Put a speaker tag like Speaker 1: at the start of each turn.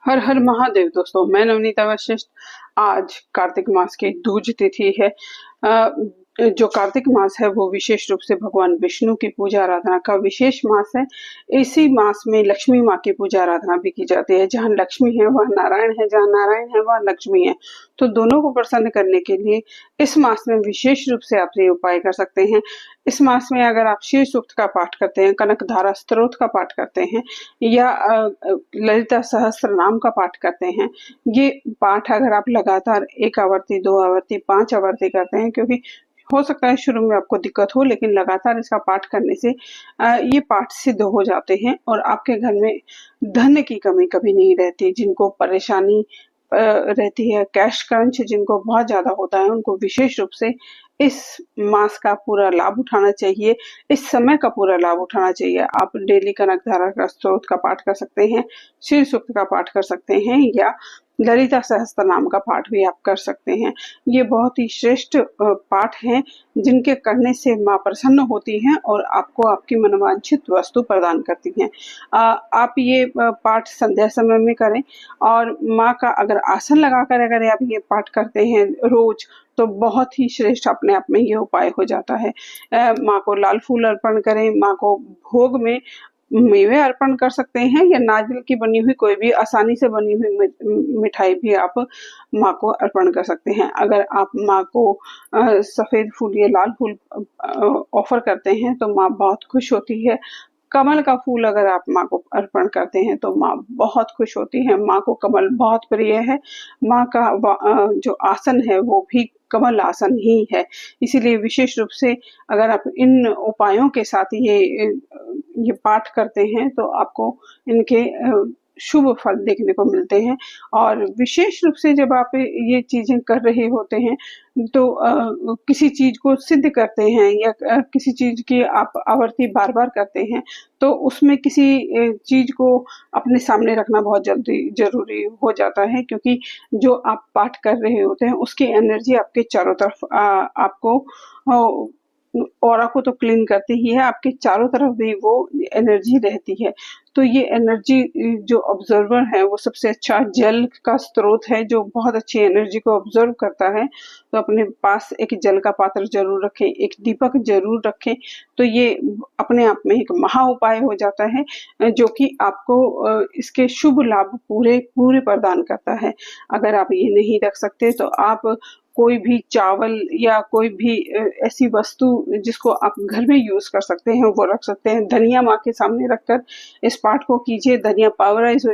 Speaker 1: हर हर महादेव दोस्तों, मैं नवनीता वशिष्ठ। आज कार्तिक मास की दूज तिथि है। अ, जो कार्तिक मास है वो विशेष रूप से भगवान विष्णु की पूजा आराधना का विशेष मास है। इसी मास में लक्ष्मी माँ की पूजा आराधना भी की जाती है। जहाँ लक्ष्मी है वह नारायण है, जहाँ नारायण है वह लक्ष्मी है। तो दोनों को प्रसन्न करने के लिए इस मास में विशेष रूप से आप ये उपाय कर सकते हैं। इस मास में अगर आप शिव सूक्त का पाठ करते हैं, कनक धारा स्तोत्र का पाठ करते हैं या ललिता सहस्त्र नाम का पाठ करते हैं, ये पाठ अगर आप लगातार 1 आवर्ती, 2 आवर्ती, 5 आवर्ती करते हैं, क्योंकि हो सकता है शुरू में आपको दिक्कत हो, लेकिन लगातार इसका पाठ करने से ये पाठ सिद्ध हो जाते हैं और आपके घर में धन की कमी कभी नहीं रहती। जिनको परेशानी रहती है, कैश क्रंच जिनको बहुत ज्यादा होता है, उनको विशेष रूप से इस मास का पूरा लाभ उठाना चाहिए, इस समय का पूरा लाभ उठाना चाहिए। आप डेली कनक धारा का स्तोत्र का पाठ कर सकते हैं, शिव सूक्त का पाठ कर सकते हैं या ललिता सहस्त्र नाम का पाठ भी आप कर सकते हैं। ये बहुत ही श्रेष्ठ पाठ हैं, जिनके करने से माँ प्रसन्न होती हैं और आपको आपकी मनोवांछित वस्तु प्रदान करती हैं। आप ये पाठ संध्या समय में करें और माँ का अगर आसन लगाकर अगर आप ये पाठ करते हैं रोज, तो बहुत ही श्रेष्ठ अपने आप में ये उपाय हो जाता है। माँ को लाल फूल अर्पण करें, माँ को भोग में मेवे अर्पण कर सकते हैं या नारियल की बनी हुई कोई भी आसानी से बनी हुई मिठाई भी आप माँ को अर्पण कर सकते हैं। अगर आप माँ को सफेद फूल या लाल फूल ऑफर करते हैं तो माँ बहुत खुश होती है। कमल का फूल अगर आप माँ को अर्पण करते हैं तो माँ बहुत खुश होती है। माँ को कमल बहुत प्रिय है। माँ का जो आसन है वो भी कमल आसन ही है। इसीलिए विशेष रूप से अगर आप इन उपायों के साथ ये पाठ करते हैं तो आपको इनके शुभ फल देखने को मिलते हैं। और विशेष रूप से जब आप ये चीजें कर रहे होते हैं तो किसी चीज को सिद्ध करते हैं या किसी चीज की आप आवर्ती बार बार करते हैं, तो उसमें किसी चीज को अपने सामने रखना बहुत जरूरी हो जाता है, क्योंकि जो आप पाठ कर रहे होते हैं उसकी एनर्जी आपके चारों तरफ आपको ऑरा को तो क्लीन करती ही है, आपके चारों तरफ भी वो एनर्जी रहती है। तो ये एनर्जी जो ऑब्जर्वर है वो सबसे अच्छा जल का स्रोत है, जो बहुत अच्छी एनर्जी को ऑब्जर्व करता है। तो अपने पास एक जल का पात्र जरूर रखें, एक दीपक जरूर रखें। तो ये अपने आप में एक महा उपाय हो जाता है, जो कि आपको इसके शुभ लाभ पूरे पूरे प्रदान करता है। अगर आप ये नहीं रख सकते तो आप कोई भी चावल या कोई भी ऐसी वस्तु जिसको आप घर में यूज कर सकते हैं वो रख सकते हैं। धनिया माँ के सामने रखकर इस पाठ को कीजिए। धनिया पावराइज